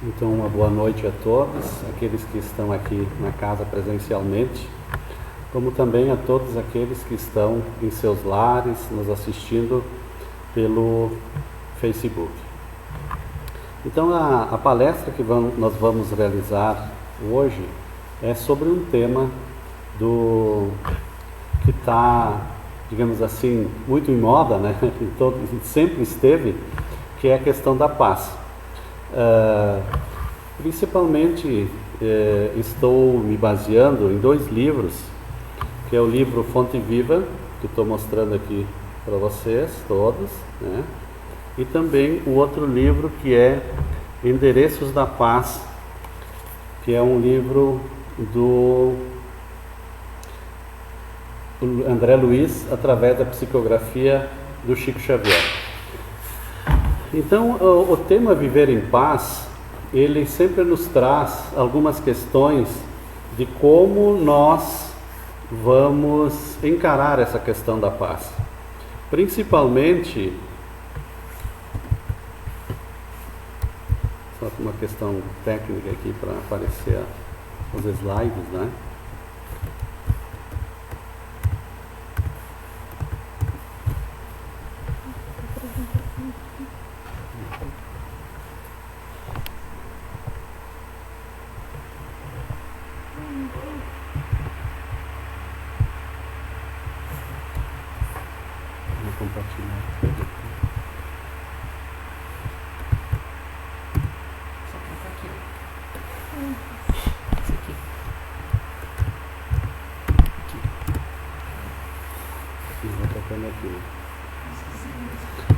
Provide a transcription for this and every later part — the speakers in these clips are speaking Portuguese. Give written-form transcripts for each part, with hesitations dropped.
Então, uma boa noite a todos, aqueles que estão aqui na casa presencialmente, como também a todos aqueles que estão em seus lares, nos assistindo pelo Facebook. Então, a palestra que nós vamos realizar hoje é sobre um tema que está, digamos assim, muito em moda, né? Sempre esteve, que é a questão da paz. Principalmente estou me baseando em dois livros, que é o livro Fonte Viva, que estou mostrando aqui para vocês todos, né? E também o outro livro que é Endereços da Paz, que é um livro do André Luiz, através da psicografia do Chico Xavier. Então, o tema Viver em Paz, ele sempre nos traz algumas questões de como nós vamos encarar essa questão da paz. Principalmente, só uma questão técnica aqui para aparecer os slides, né?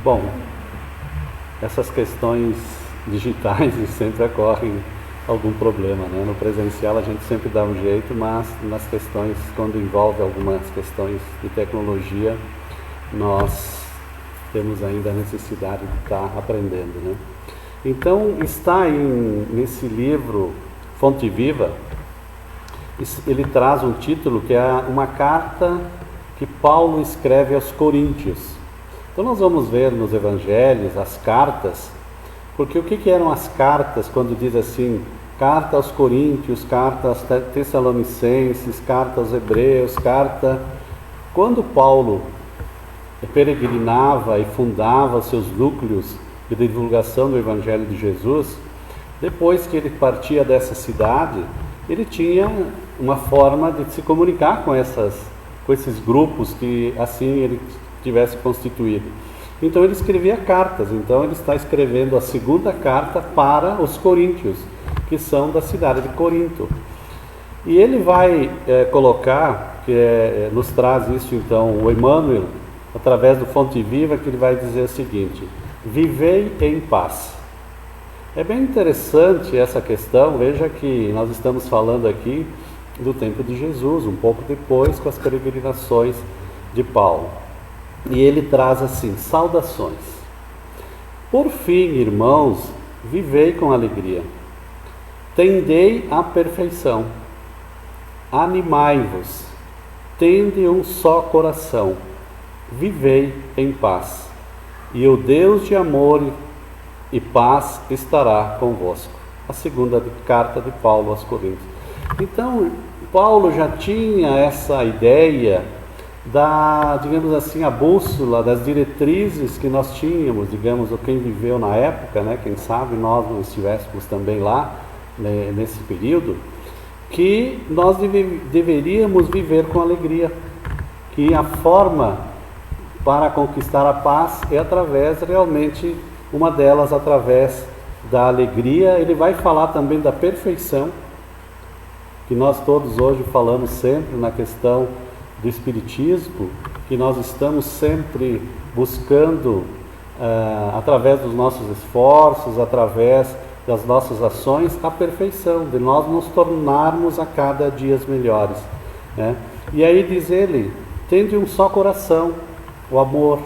Bom, essas questões digitais sempre ocorrem algum problema, né? No presencial a gente sempre dá um jeito, mas nas questões, quando envolve algumas questões de tecnologia, nós temos ainda a necessidade de estar aprendendo, né? Então, está nesse livro Fonte Viva, ele traz um título que é uma carta que Paulo escreve aos Coríntios. Então nós vamos ver nos evangelhos as cartas, porque o que eram as cartas quando diz assim, carta aos Coríntios, carta aos Tessalonicenses, carta aos Hebreus, Quando Paulo peregrinava e fundava os seus núcleos de divulgação do Evangelho de Jesus, depois que ele partia dessa cidade, ele tinha uma forma de se comunicar com esses grupos que assim ele tivesse constituído. Então ele escrevia cartas. Então ele está escrevendo a segunda carta para os coríntios, que são da cidade de Corinto. E ele vai colocar, nos traz isso então, o Emmanuel, através do Fonte Viva, que ele vai dizer o seguinte: vivei em paz. É bem interessante essa questão. Veja que nós estamos falando aqui do tempo de Jesus, um pouco depois, com as peregrinações de Paulo. E ele traz assim, saudações. Por fim, irmãos, vivei com alegria. Tendei à perfeição. Animai-vos. Tende um só coração. Vivei em paz. E o Deus de amor e paz estará convosco. A segunda carta de Paulo aos Coríntios. Então, Paulo já tinha essa ideia digamos assim, a bússola das diretrizes que nós tínhamos, digamos, quem viveu na época, né? Quem sabe nós não estivéssemos também lá, né, nesse período, que nós deveríamos viver com alegria, que a forma para conquistar a paz é realmente, uma delas através da alegria. Ele vai falar também da perfeição, que nós todos hoje falamos sempre na questão do Espiritismo, que nós estamos sempre buscando, através dos nossos esforços, através das nossas ações, a perfeição, de nós nos tornarmos a cada dia melhores, né? E aí diz ele, tende um só coração, o amor.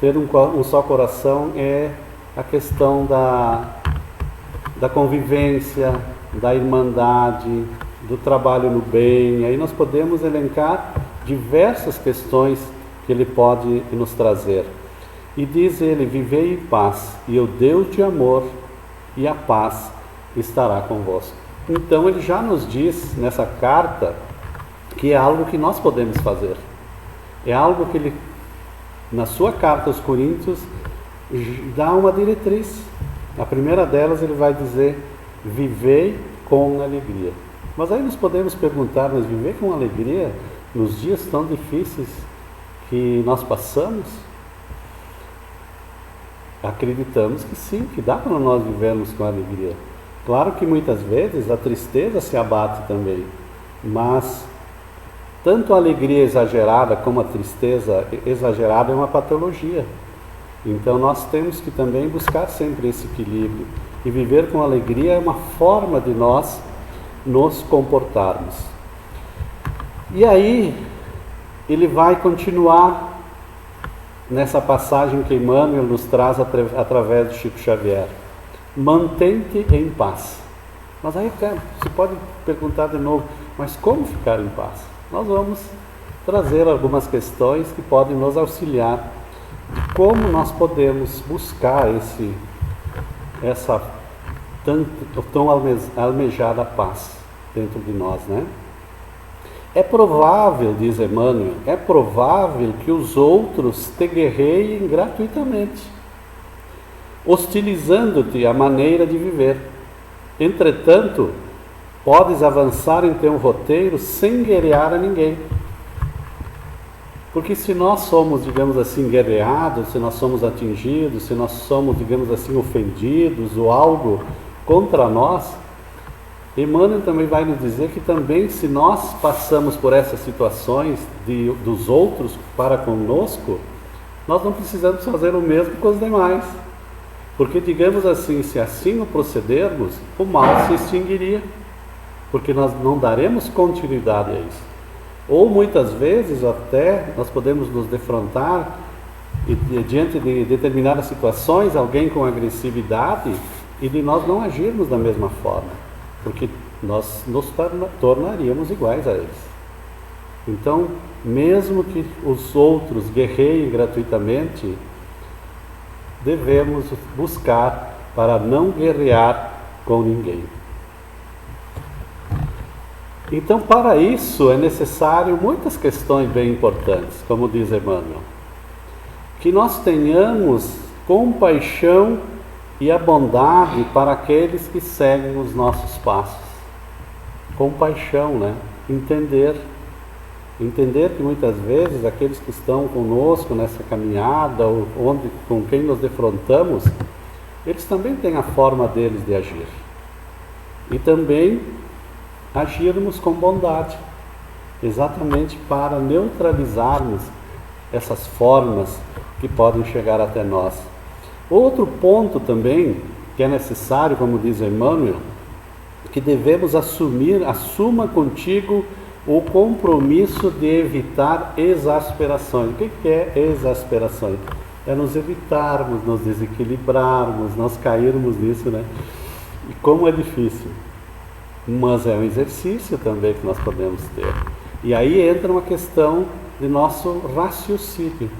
Ter um só coração é a questão da convivência, da irmandade, do trabalho no bem. Aí nós podemos elencar diversas questões que ele pode nos trazer. E diz ele, vivei em paz, e o Deus de amor e a paz estará convosco. Então ele já nos diz nessa carta que é algo que nós podemos fazer. É algo que ele, na sua carta aos Coríntios, dá uma diretriz. A primeira delas ele vai dizer: vivei com alegria. Mas aí nós podemos perguntar, mas viver com alegria nos dias tão difíceis que nós passamos? Acreditamos que sim, que dá para nós vivermos com alegria. Claro que muitas vezes a tristeza se abate também, mas tanto a alegria exagerada como a tristeza exagerada é uma patologia. Então nós temos que também buscar sempre esse equilíbrio. E viver com alegria é uma forma de nós nos comportarmos. E aí ele vai continuar nessa passagem que Emmanuel nos traz através de Chico Xavier: mantente em paz. Mas aí você pode perguntar de novo: mas como ficar em paz? Nós vamos trazer algumas questões que podem nos auxiliar de como nós podemos buscar essa tão almejada paz dentro de nós, né? É provável, diz Emmanuel, é provável que os outros te guerreiem gratuitamente, hostilizando-te a maneira de viver. Entretanto, podes avançar em teu roteiro sem guerrear a ninguém. Porque se nós somos, digamos assim, guerreados, se nós somos atingidos, se nós somos, digamos assim, ofendidos ou algo contra nós, Emmanuel também vai nos dizer que também, se nós passamos por essas situações dos outros para conosco, nós não precisamos fazer o mesmo com os demais. Porque, digamos assim, se assim o procedermos, o mal se extinguiria, porque nós não daremos continuidade a isso. Ou muitas vezes até nós podemos nos defrontar e diante de determinadas situações, alguém com agressividade, e de nós não agirmos da mesma forma, porque nós nos tornaríamos iguais a eles. Então, mesmo que os outros guerreiem gratuitamente, devemos buscar para não guerrear com ninguém. Então, para isso é necessário muitas questões bem importantes, como diz Emmanuel. Que nós tenhamos compaixão e a bondade para aqueles que seguem os nossos passos. Compaixão, né? Entender que muitas vezes aqueles que estão conosco nessa caminhada, ou com quem nos defrontamos, eles também têm a forma deles de agir. E também agirmos com bondade, exatamente para neutralizarmos essas formas que podem chegar até nós. Outro ponto também que é necessário, como diz Emmanuel, que devemos assuma contigo o compromisso de evitar exasperações. O que é exasperações? É nos evitarmos, nos desequilibrarmos, nós cairmos nisso, né? E como é difícil. Mas é um exercício também que nós podemos ter. E aí entra uma questão de nosso raciocínio.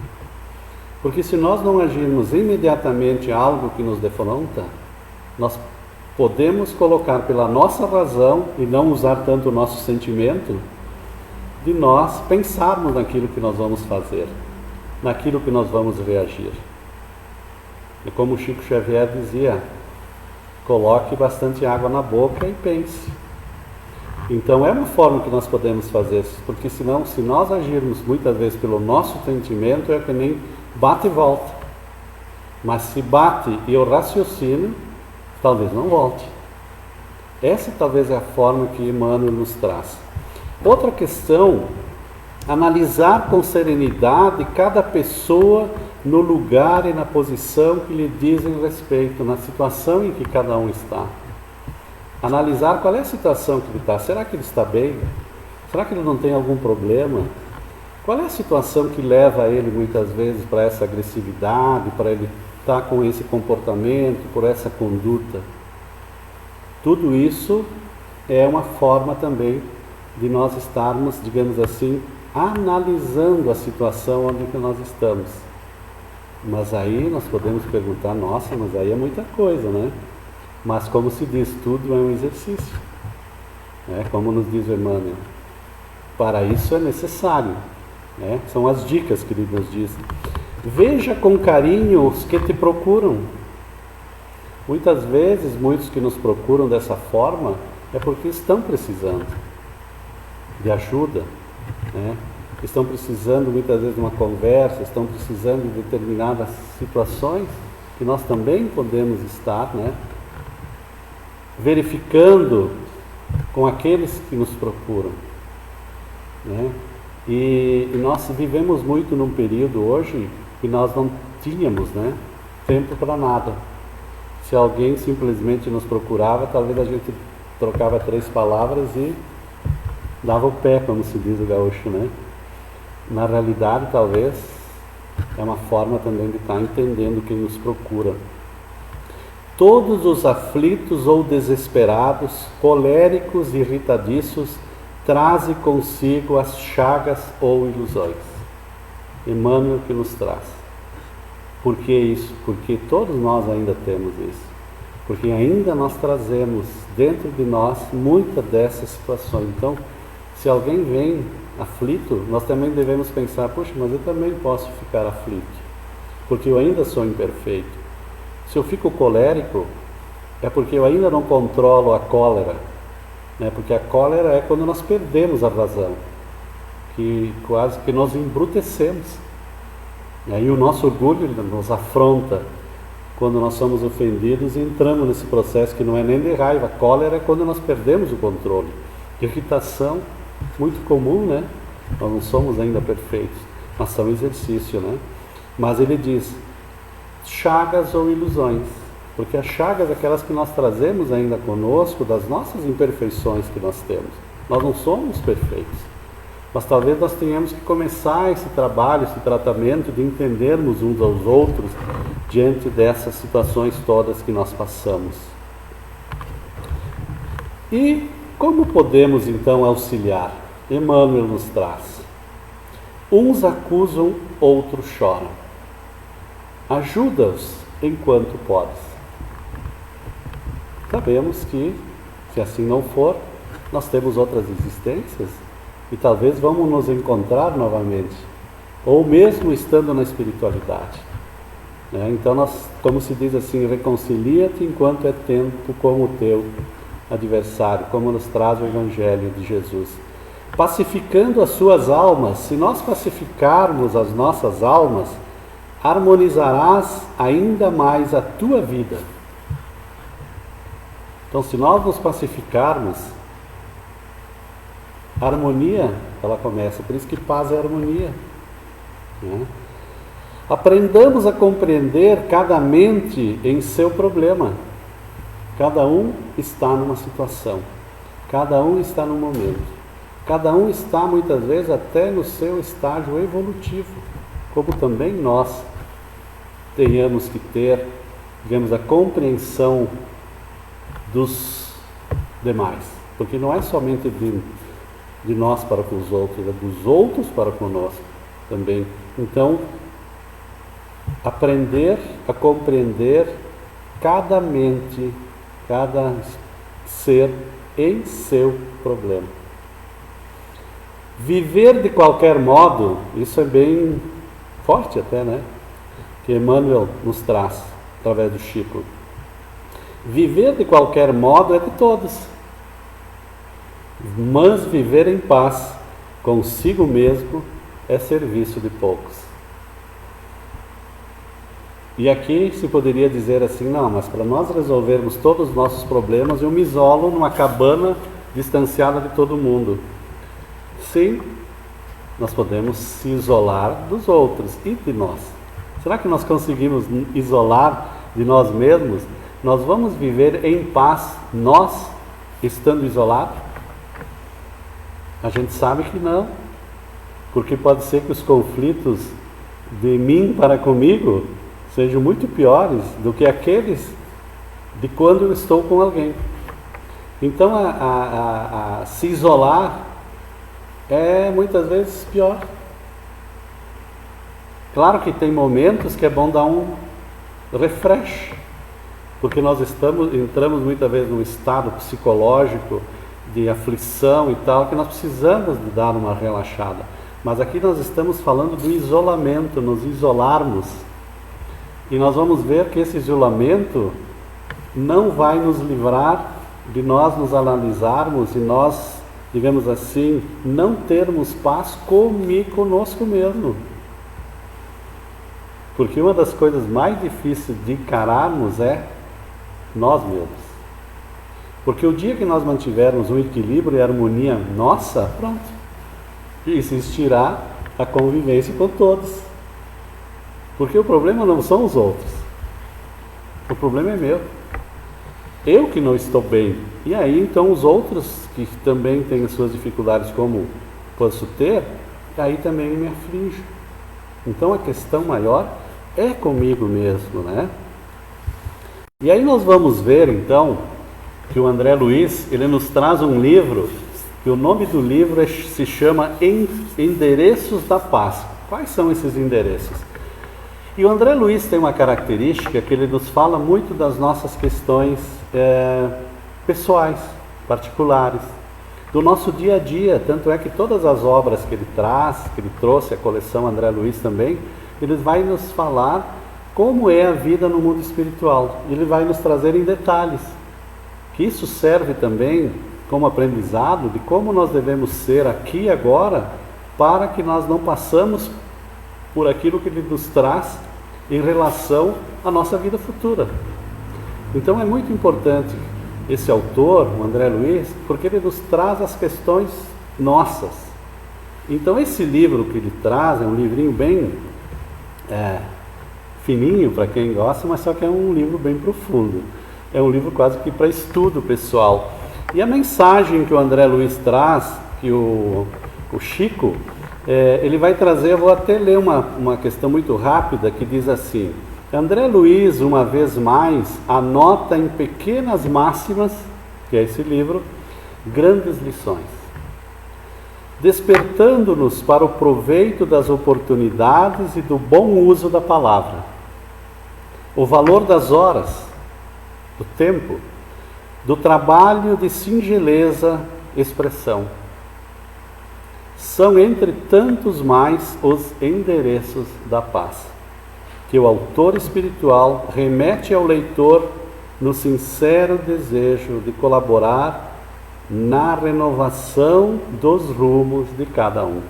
Porque se nós não agirmos imediatamente algo que nos defronta, nós podemos colocar pela nossa razão e não usar tanto o nosso sentimento, de nós pensarmos naquilo que nós vamos fazer, naquilo que nós vamos reagir. E como Chico Xavier dizia, coloque bastante água na boca e pense. Então é uma forma que nós podemos fazer, porque senão, se nós agirmos muitas vezes pelo nosso sentimento, é que nem bate e volta. Mas se bate e eu raciocínio, talvez não volte. Essa talvez é a forma que Emmanuel nos traz. Outra questão, analisar com serenidade cada pessoa no lugar e na posição que lhe dizem respeito, na situação em que cada um está. Analisar qual é a situação que ele está. Será que ele está bem? Será que ele não tem algum problema? Qual é a situação que leva ele muitas vezes para essa agressividade, para ele estar com esse comportamento, por essa conduta? Tudo isso é uma forma também de nós estarmos, digamos assim, analisando a situação onde nós estamos. Mas aí nós podemos perguntar, nossa, mas aí é muita coisa, né? Mas como se diz, tudo é um exercício. Como nos diz o Emmanuel, para isso é necessário. São as dicas que ele nos diz. Veja com carinho os que te procuram. Muitas vezes, muitos que nos procuram dessa forma é porque estão precisando de ajuda, estão precisando muitas vezes de uma conversa, estão precisando de determinadas situações que nós também podemos estar, verificando com aqueles que nos procuram, E nós vivemos muito num período hoje que nós não tínhamos, tempo para nada. Se alguém simplesmente nos procurava, talvez a gente trocava 3 palavras e dava o pé, como se diz o gaúcho, Na realidade, talvez, é uma forma também de estar entendendo quem nos procura. Todos os aflitos ou desesperados, coléricos e irritadiços, trazem consigo as chagas ou ilusões. Emmanuel que nos traz. Por que isso? Porque todos nós ainda temos isso. Porque ainda nós trazemos dentro de nós muitas dessas situações. Então, se alguém vem aflito, nós também devemos pensar, puxa, mas eu também posso ficar aflito, porque eu ainda sou imperfeito. Se eu fico colérico, é porque eu ainda não controlo a cólera, porque a cólera é quando nós perdemos a razão, que quase que nós embrutecemos. E aí o nosso orgulho nos afronta. Quando nós somos ofendidos, entramos nesse processo que não é nem de raiva. Cólera é quando nós perdemos o controle. Irritação, muito comum, Nós não somos ainda perfeitos, mas são exercício, Mas ele diz, chagas ou ilusões. Porque as chagas, aquelas que nós trazemos ainda conosco, das nossas imperfeições que nós temos. Nós não somos perfeitos. Mas talvez nós tenhamos que começar esse trabalho, esse tratamento de entendermos uns aos outros diante dessas situações todas que nós passamos. E como podemos então auxiliar? Emmanuel nos traz. Uns acusam, outros choram. Ajuda-os enquanto podes. Sabemos que, se assim não for, nós temos outras existências e talvez vamos nos encontrar novamente, ou mesmo estando na espiritualidade. Então, como se diz assim, reconcilia-te enquanto é tempo com o teu adversário, como nos traz o Evangelho de Jesus. Pacificando as suas almas, se nós pacificarmos as nossas almas, harmonizarás ainda mais a tua vida. Então, se nós nos pacificarmos, a harmonia, ela começa, por isso que paz é harmonia. Aprendamos a compreender cada mente em seu problema. Cada um está numa situação, cada um está num momento, cada um está muitas vezes até no seu estágio evolutivo, como também nós tenhamos que ter, digamos, a compreensão dos demais, porque não é somente de nós para com os outros, é dos outros para conosco também. Então, aprender a compreender cada mente, cada ser em seu problema. Viver de qualquer modo, isso é bem forte até, que Emmanuel nos traz através do Chico. Viver de qualquer modo é de todos, mas viver em paz consigo mesmo é serviço de poucos. E aqui se poderia dizer assim, não, mas para nós resolvermos todos os nossos problemas, eu me isolo numa cabana distanciada de todo mundo. Sim, nós podemos se isolar dos outros e de nós. Será que nós conseguimos isolar de nós mesmos? Nós vamos viver em paz, nós, estando isolados? A gente sabe que não, porque pode ser que os conflitos de mim para comigo sejam muito piores do que aqueles de quando eu estou com alguém. Então, se isolar é muitas vezes pior. Claro que tem momentos que é bom dar um refresh, porque nós entramos muitas vezes num estado psicológico de aflição e tal, que nós precisamos de dar uma relaxada. Mas aqui nós estamos falando do isolamento, nos isolarmos. E nós vamos ver que esse isolamento não vai nos livrar de nós nos analisarmos e nós, digamos assim, não termos paz conosco mesmo. Porque uma das coisas mais difíceis de encararmos é nós mesmos. Porque o dia que nós mantivermos um equilíbrio e harmonia nossa, pronto, existirá a convivência com todos. Porque o problema não são os outros, o problema é meu. Eu que não estou bem. E aí então os outros que também têm as suas dificuldades, como posso ter, aí também me aflige. Então a questão maior é comigo mesmo, né? E aí nós vamos ver então que o André Luiz, ele nos traz um livro, que o nome do livro se chama Endereços da Paz. Quais são esses endereços? E o André Luiz tem uma característica que ele nos fala muito das nossas questões pessoais, particulares, do nosso dia a dia. Tanto é que todas as obras que ele traz, que ele trouxe, a coleção André Luiz também, ele vai nos falar como é a vida no mundo espiritual. Ele vai nos trazer em detalhes, que isso serve também como aprendizado de como nós devemos ser aqui e agora, para que nós não passamos por aquilo que ele nos traz em relação à nossa vida futura. Então é muito importante esse autor, o André Luiz, porque ele nos traz as questões nossas. Então esse livro que ele traz é um livrinho bem fininho para quem gosta, mas só que é um livro bem profundo. É um livro quase que para estudo pessoal. E a mensagem que o André Luiz traz, que o Chico, ele vai trazer, eu vou até ler uma questão muito rápida, que diz assim: André Luiz, uma vez mais, anota em pequenas máximas, que é esse livro, grandes lições, despertando-nos para o proveito das oportunidades e do bom uso da palavra, o valor das horas, do tempo, do trabalho de singeleza, expressão. São entre tantos mais os endereços da paz, que o autor espiritual remete ao leitor no sincero desejo de colaborar na renovação dos rumos de cada um.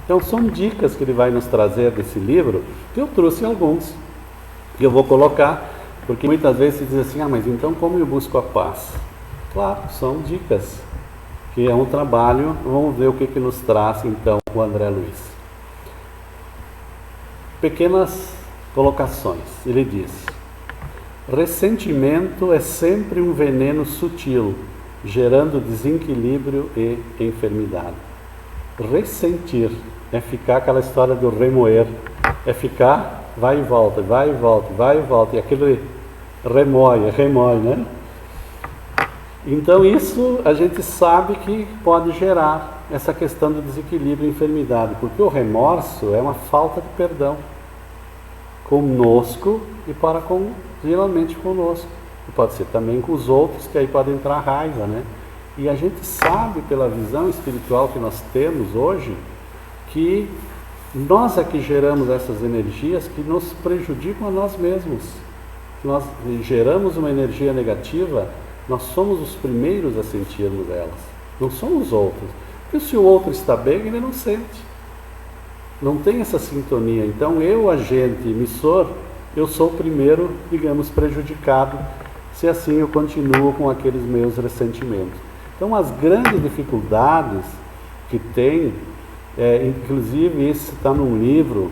Então são dicas que ele vai nos trazer desse livro, que eu trouxe alguns, que eu vou colocar, porque muitas vezes se diz assim, mas então como eu busco a paz? Claro, são dicas, que é um trabalho. Vamos ver o que nos traz então o André Luiz. Pequenas colocações. Ele diz: ressentimento é sempre um veneno sutil, gerando desequilíbrio e enfermidade. Ressentir é ficar aquela história do remoer, é ficar vai e volta, vai e volta, vai e volta, e aquilo remói, né? Então isso a gente sabe que pode gerar essa questão do desequilíbrio e enfermidade, porque o remorso é uma falta de perdão conosco e geralmente conosco, e pode ser também com os outros, que aí pode entrar raiva, né? E a gente sabe pela visão espiritual que nós temos hoje, que nós é que geramos essas energias que nos prejudicam a nós mesmos. Nós geramos uma energia negativa, nós somos os primeiros a sentirmos elas, não somos os outros. Porque se o outro está bem, ele não sente. Não tem essa sintonia. Então eu, agente emissor, eu sou o primeiro, digamos, prejudicado, se assim eu continuo com aqueles meus ressentimentos. Então as grandes dificuldades que tem, inclusive isso está num livro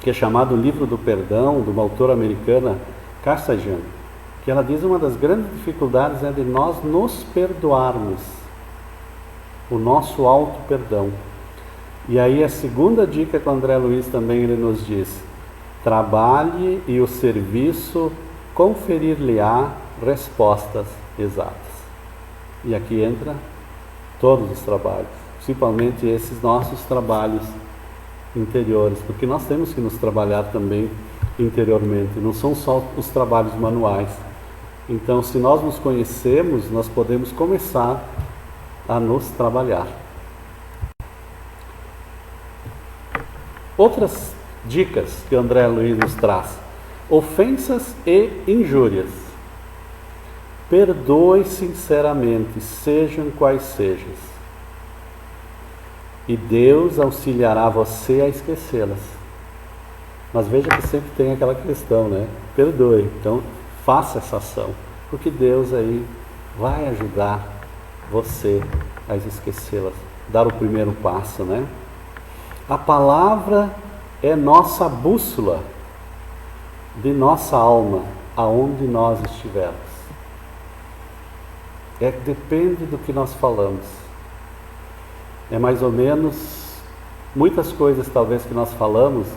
que é chamado Livro do Perdão, de uma autora americana, Kasajan, que ela diz uma das grandes dificuldades é de nós nos perdoarmos, o nosso auto-perdão. E aí a segunda dica que o André Luiz também ele nos diz: trabalhe e o serviço conferir-lhe-á respostas exatas. E aqui entra todos os trabalhos, principalmente esses nossos trabalhos interiores, porque nós temos que nos trabalhar também interiormente, não são só os trabalhos manuais, Então, se nós nos conhecemos, nós podemos começar a nos trabalhar. Outras dicas que André Luiz nos traz: ofensas e injúrias. Perdoe sinceramente, sejam quais sejam, e Deus auxiliará você a esquecê-las. Mas veja que sempre tem aquela questão, né? Perdoe, então faça essa ação, porque Deus aí vai ajudar você a esquecê-las, dar o primeiro passo, né? A palavra é nossa bússola de nossa alma, aonde nós estivermos. Depende do que nós falamos. É mais ou menos, muitas coisas talvez que nós falamos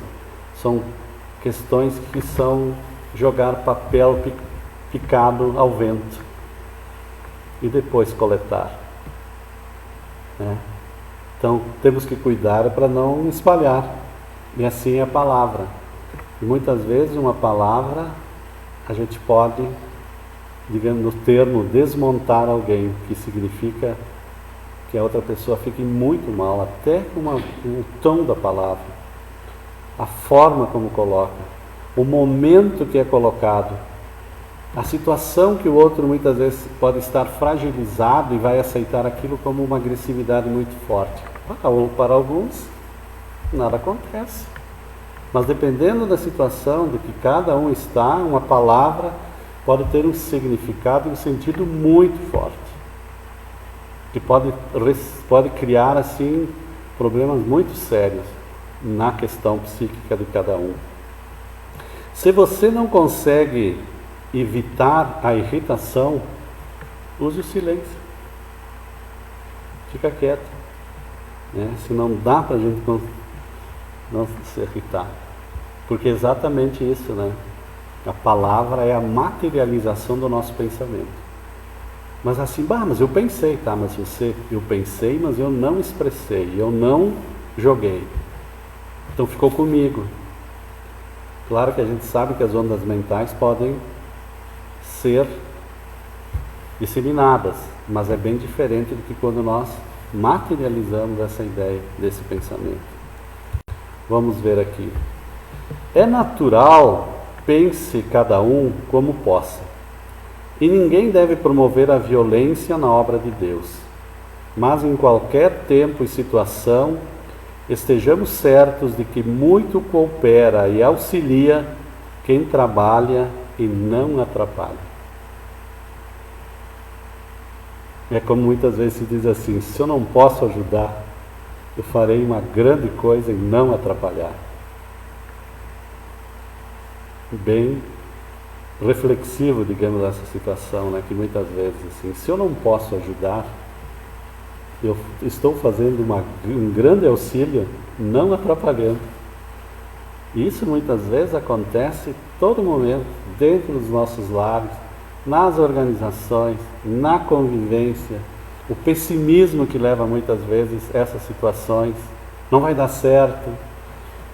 são questões que são jogar papel picado ao vento e depois coletar, né? Então temos que cuidar para não espalhar, e assim é a palavra. E muitas vezes uma palavra a gente pode, digamos no termo, desmontar alguém, que significa que a outra pessoa fique muito mal, até com o tom da palavra, a forma como coloca, o momento que é colocado, a situação que o outro muitas vezes pode estar fragilizado e vai aceitar aquilo como uma agressividade muito forte. Para alguns, nada acontece. Mas dependendo da situação, de que cada um está, uma palavra pode ter um significado e um sentido muito forte, que pode criar assim problemas muito sérios na questão psíquica de cada um. Se você não consegue evitar a irritação, use o silêncio. Fica quieto, né? Se não dá para a gente não se irritar, porque é exatamente isso, né? A palavra é a materialização do nosso pensamento. Mas assim, mas eu pensei, tá? Mas eu pensei, mas eu não expressei, eu não joguei. Então ficou comigo. Claro que a gente sabe que as ondas mentais podem ser disseminadas, mas é bem diferente do que quando nós materializamos essa ideia desse pensamento. Vamos ver aqui. É natural, pense cada um como possa, e ninguém deve promover a violência na obra de Deus, mas em qualquer tempo e situação estejamos certos de que muito coopera e auxilia quem trabalha e não atrapalha. É como muitas vezes se diz assim: se eu não posso ajudar, eu farei uma grande coisa em não atrapalhar. Bem reflexivo, digamos, essa situação, né? Que muitas vezes assim, se eu não posso ajudar, eu estou fazendo um grande auxílio, não atrapalhando. E isso muitas vezes acontece todo momento, dentro dos nossos lares, nas organizações, na convivência, o pessimismo que leva muitas vezes essas situações, não vai dar certo,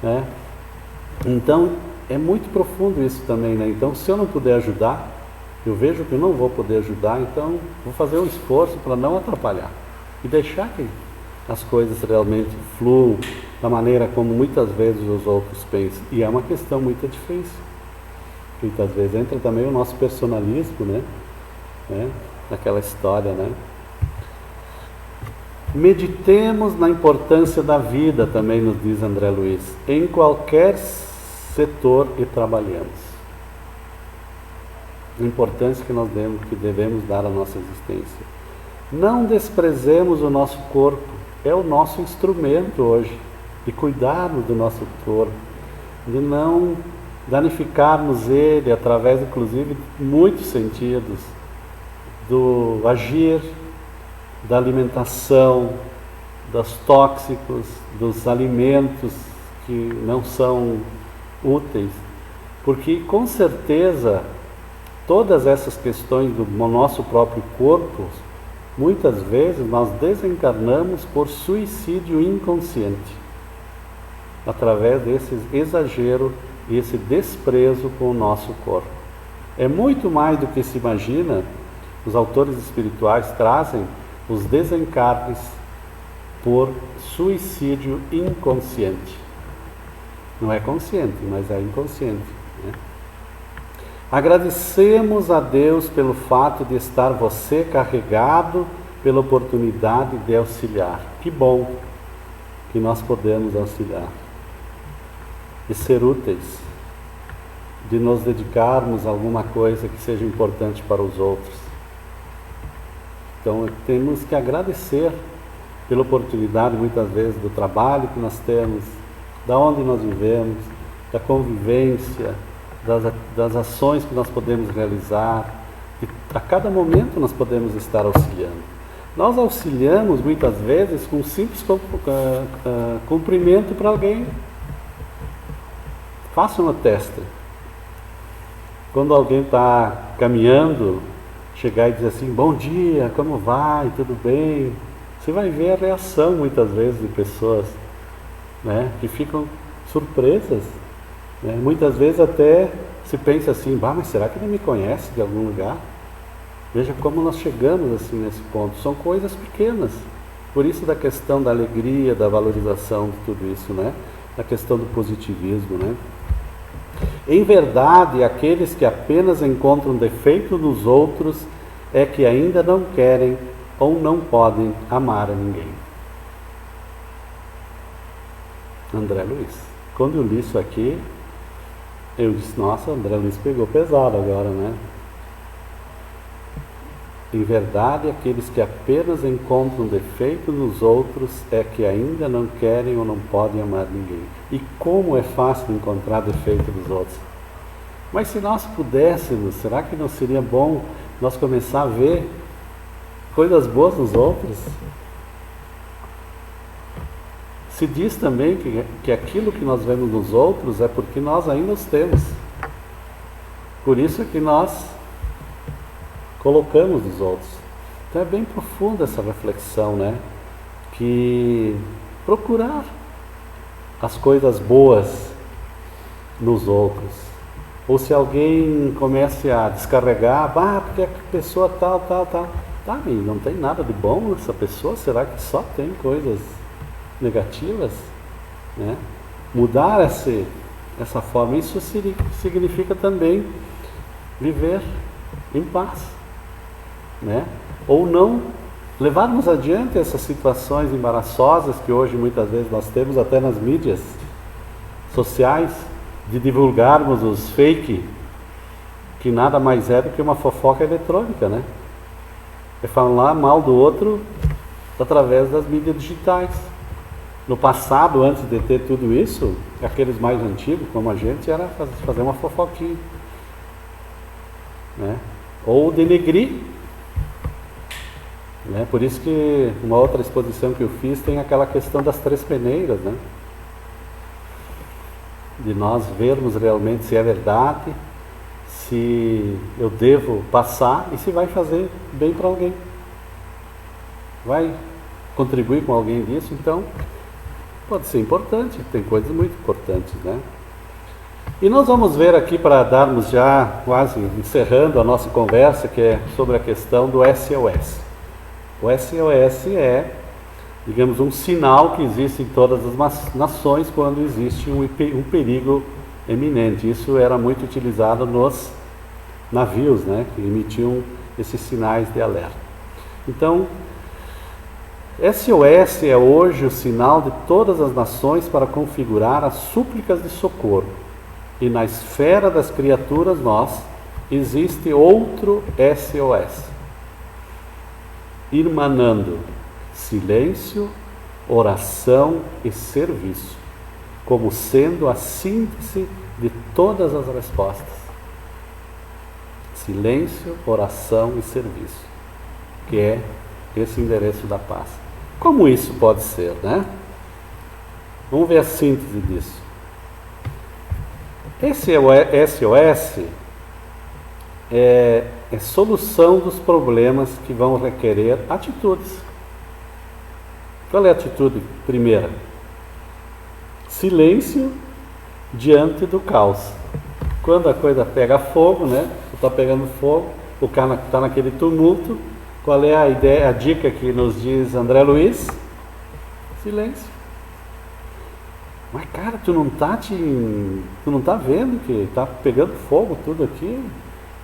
né? Então, é muito profundo isso também, né? Então, se eu não puder ajudar, eu vejo que eu não vou poder ajudar, então vou fazer um esforço para não atrapalhar e deixar que as coisas realmente fluam da maneira como muitas vezes os outros pensam. E é uma questão muito difícil. Muitas vezes entra também o nosso personalismo, né? Naquela história, né? Meditemos na importância da vida, também nos diz André Luiz, em qualquer setor e trabalhamos. A importância que devemos dar à nossa existência. Não desprezemos o nosso corpo, é o nosso instrumento hoje, de cuidarmos do nosso corpo, de não danificarmos ele através, inclusive, de muitos sentidos, do agir, da alimentação, dos tóxicos, dos alimentos que não são úteis, porque com certeza todas essas questões do nosso próprio corpo, muitas vezes nós desencarnamos por suicídio inconsciente, através desse exagero e esse desprezo com o nosso corpo. É muito mais do que se imagina. Os autores espirituais trazem os desencarnes por suicídio inconsciente. Não é consciente, mas é inconsciente, né? Agradecemos a Deus pelo fato de estar você carregado pela oportunidade de auxiliar. Que bom que nós podemos auxiliar e ser úteis, de nos dedicarmos a alguma coisa que seja importante para os outros. Então temos que agradecer pela oportunidade, muitas vezes, do trabalho que nós temos, da onde nós vivemos, da convivência, das ações que nós podemos realizar, e a cada momento nós podemos estar auxiliando. Nós auxiliamos muitas vezes com um simples cumprimento para alguém. Faça uma testa. Quando alguém está caminhando, chegar e dizer assim, bom dia, como vai, tudo bem? Você vai ver a reação muitas vezes de pessoas, né, que ficam surpresas, né? Muitas vezes até se pensa assim, mas será que ele me conhece de algum lugar? Veja como nós chegamos assim nesse ponto. São coisas pequenas. Por isso da questão da alegria, da valorização de tudo isso, né? Da questão do positivismo, né? Em verdade, aqueles que apenas encontram defeito nos outros é que ainda não querem ou não podem amar a ninguém. André Luiz. Quando eu li isso aqui, eu disse, nossa, André Luiz pegou pesado agora, né? Em verdade, aqueles que apenas encontram defeito nos outros é que ainda não querem ou não podem amar ninguém. E como é fácil encontrar defeito nos outros. Mas se nós pudéssemos, será que não seria bom nós começar a ver coisas boas nos outros? Se diz também que aquilo que nós vemos nos outros é porque nós ainda os temos. Por isso é que nós colocamos nos outros. Então é bem profunda essa reflexão, né? Que procurar as coisas boas nos outros. Ou se alguém comece a descarregar, porque a pessoa tal, tá, e não tem nada de bom nessa pessoa, será que só tem coisas negativas, né? Mudar essa forma, isso significa também viver em paz, né? Ou não levarmos adiante essas situações embaraçosas que hoje muitas vezes nós temos até nas mídias sociais, de divulgarmos os fake, que nada mais é do que uma fofoca eletrônica, né? É falar mal do outro através das mídias digitais. No passado, antes de ter tudo isso, aqueles mais antigos, como a gente, era fazer uma fofoquinha, né? Ou denegrir, né? Por isso que uma outra exposição que eu fiz tem aquela questão das três peneiras, né? De nós vermos realmente se é verdade, se eu devo passar e se vai fazer bem para alguém. Vai contribuir com alguém disso, então pode ser importante, tem coisas muito importantes, né? E nós vamos ver aqui, para darmos já quase encerrando a nossa conversa, que é sobre a questão do SOS. O SOS é, digamos, um sinal que existe em todas as nações quando existe um perigo eminente. Isso era muito utilizado nos navios, né, que emitiam esses sinais de alerta. Então, SOS é hoje o sinal de todas as nações para configurar as súplicas de socorro. E na esfera das criaturas nós, existe outro SOS, irmanando silêncio, oração e serviço, como sendo a síntese de todas as respostas. Silêncio, oração e serviço, que é esse endereço da paz. Como isso pode ser, né? Vamos ver a síntese disso. Esse SOS é solução dos problemas que vão requerer atitudes. Qual é a atitude primeira? Silêncio diante do caos. Quando a coisa pega fogo, né? O está pegando fogo, o cara está naquele tumulto. Qual é a ideia, a dica que nos diz André Luiz? Silêncio. Mas cara, tu não tá vendo que está pegando fogo tudo aqui?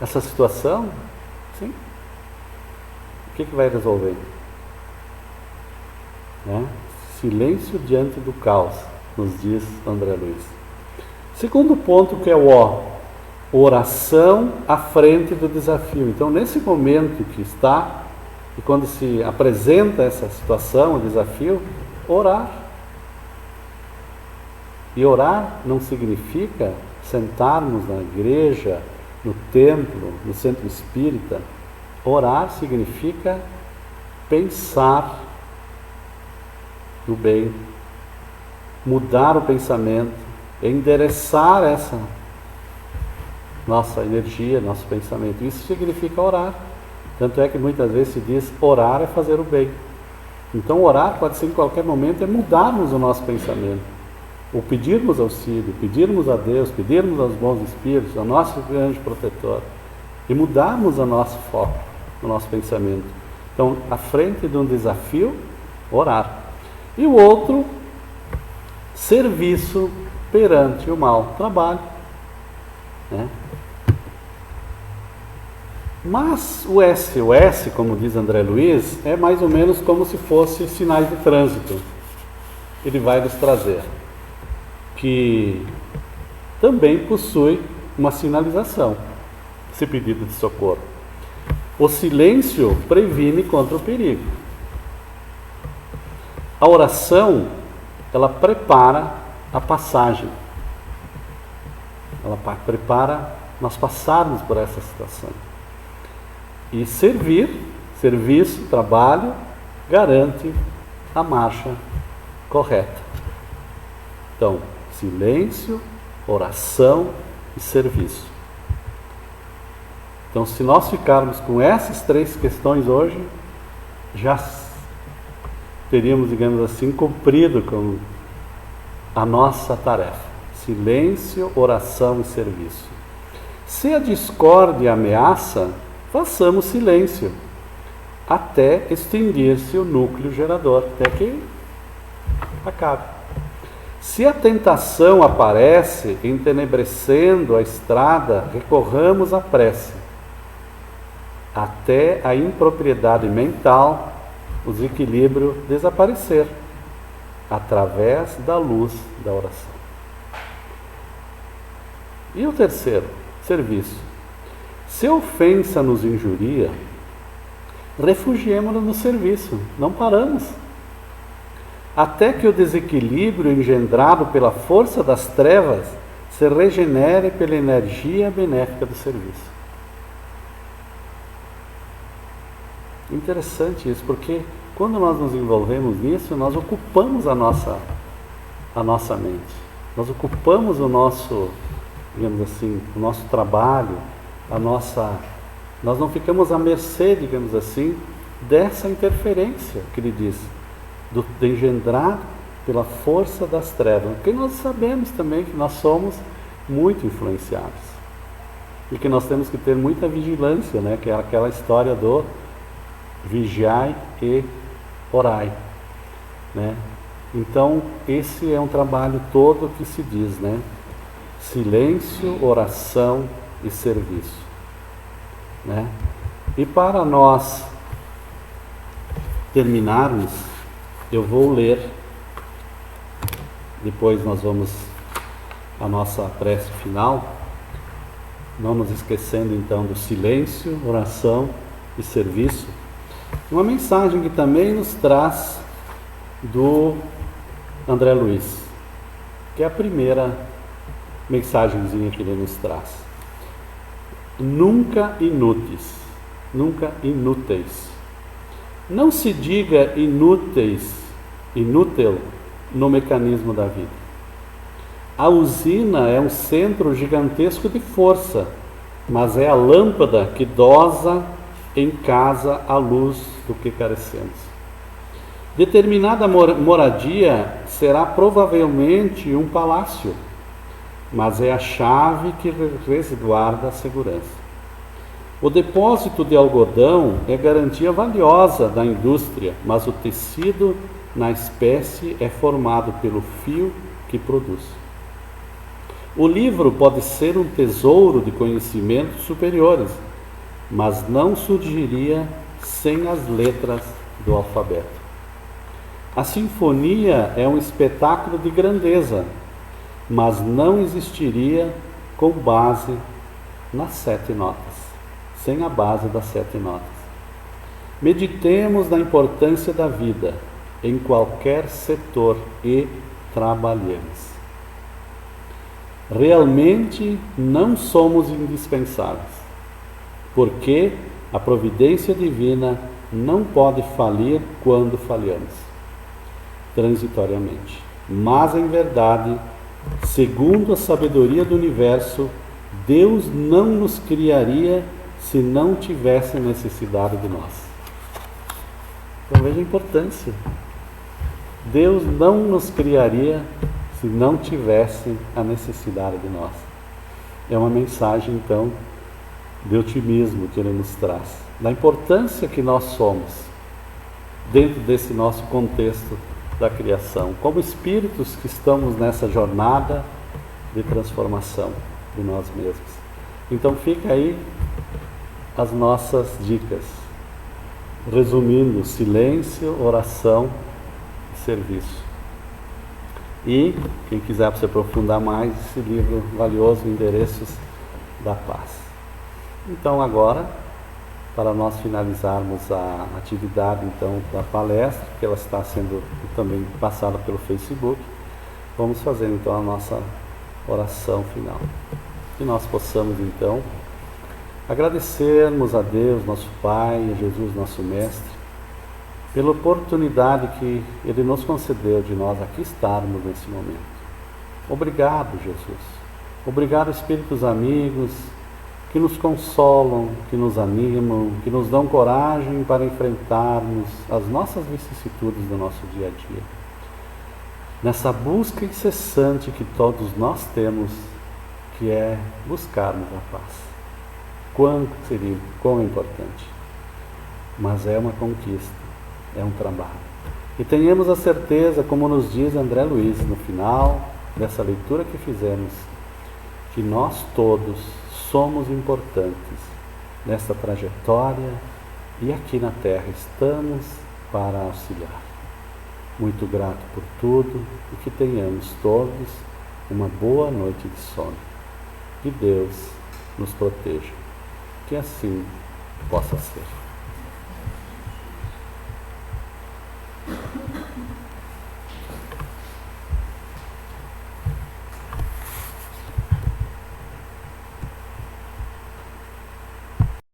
Essa situação? Sim. O que vai resolver? Né? Silêncio diante do caos, nos diz André Luiz. Segundo ponto, que é o O, oração à frente do desafio. Então, nesse momento que está, e quando se apresenta essa situação, o desafio, orar. E orar não significa sentarmos na igreja, no templo, no centro espírita. Orar significa pensar no bem, mudar o pensamento, endereçar essa nossa energia, nosso pensamento. Isso significa orar. Tanto é que muitas vezes se diz orar é fazer o bem. Então orar pode ser em qualquer momento, é mudarmos o nosso pensamento, ou pedirmos auxílio, pedirmos a Deus, pedirmos aos bons espíritos, ao nosso grande protetor, e mudarmos o nosso foco, o nosso pensamento. Então, à frente de um desafio, orar. E o outro, serviço perante o mal, trabalho. Né? Mas o SOS, como diz André Luiz, é mais ou menos como se fosse sinais de trânsito. Ele vai nos trazer, que também possui uma sinalização, esse pedido de socorro. O silêncio previne contra o perigo. A oração, ela prepara a passagem. Ela prepara nós passarmos por essa situação. E serviço, trabalho, garante a marcha correta. Então, silêncio, oração e serviço. Então, se nós ficarmos com essas três questões hoje, já teríamos, digamos assim, cumprido com a nossa tarefa. Silêncio, oração e serviço. Se a discórdia ameaça, façamos silêncio, até extinguir-se o núcleo gerador, até que acabe. Se a tentação aparece, entenebrecendo a estrada, recorramos à prece, até a impropriedade mental, o desequilíbrio desaparecer, através da luz da oração. E o terceiro, serviço. Se a ofensa nos injuria, refugiemo-nos no serviço, não paramos, até que o desequilíbrio engendrado pela força das trevas se regenere pela energia benéfica do serviço. Interessante isso, porque quando nós nos envolvemos nisso, nós ocupamos a nossa mente, nós ocupamos o nosso, digamos assim, o nosso trabalho, nós não ficamos à mercê, digamos assim, dessa interferência que ele diz, de engendrar pela força das trevas, porque nós sabemos também que nós somos muito influenciados e que nós temos que ter muita vigilância, né? Que é aquela história do vigiai e orai, né? Então esse é um trabalho todo que se diz, né? Silêncio, oração e serviço, né? E para nós terminarmos, eu vou ler, depois nós vamos a nossa prece final, não nos esquecendo então do silêncio, oração e serviço. Uma mensagem que também nos traz do André Luiz, que é a primeira mensagenzinha que ele nos traz. Nunca inúteis, nunca inúteis. Não se diga inútil no mecanismo da vida. A usina é um centro gigantesco de força, mas é a lâmpada que dosa em casa a luz do que carecemos. Determinada moradia será provavelmente um palácio, mas é a chave que resguarda a segurança. O depósito de algodão é garantia valiosa da indústria, mas o tecido na espécie é formado pelo fio que produz. O livro pode ser um tesouro de conhecimentos superiores, mas não surgiria sem as letras do alfabeto. A sinfonia é um espetáculo de grandeza, mas não existiria com base nas 7 notas, sem a base das 7 notas. Meditemos na importância da vida em qualquer setor e trabalhemos. Realmente não somos indispensáveis, porque a providência divina não pode falir quando falhamos, transitoriamente. Mas, em verdade, segundo a sabedoria do universo, Deus não nos criaria se não tivesse necessidade de nós. Então veja a importância. Deus não nos criaria se não tivesse a necessidade de nós. É uma mensagem, então, de otimismo que Ele nos traz, da importância que nós somos dentro desse nosso contexto da criação, como espíritos que estamos nessa jornada de transformação de nós mesmos. Então fica aí as nossas dicas. Resumindo, silêncio, oração e serviço. E, quem quiser se aprofundar mais, esse livro valioso, Endereços da Paz. Então agora, para nós finalizarmos a atividade então da palestra, que ela está sendo também passada pelo Facebook, vamos fazer então a nossa oração final. Que nós possamos então agradecermos a Deus, nosso Pai, a Jesus, nosso Mestre, pela oportunidade que Ele nos concedeu de nós aqui estarmos nesse momento. Obrigado, Jesus. Obrigado, Espíritos amigos, que nos consolam, que nos animam, que nos dão coragem para enfrentarmos as nossas vicissitudes do nosso dia a dia. Nessa busca incessante que todos nós temos, que é buscarmos a paz. Quão importante. Mas é uma conquista. É um trabalho. E tenhamos a certeza, como nos diz André Luiz no final dessa leitura que fizemos, que nós todos somos importantes nesta trajetória e aqui na Terra estamos para auxiliar. Muito grato por tudo e que tenhamos todos uma boa noite de sono. Que Deus nos proteja. Que assim possa ser.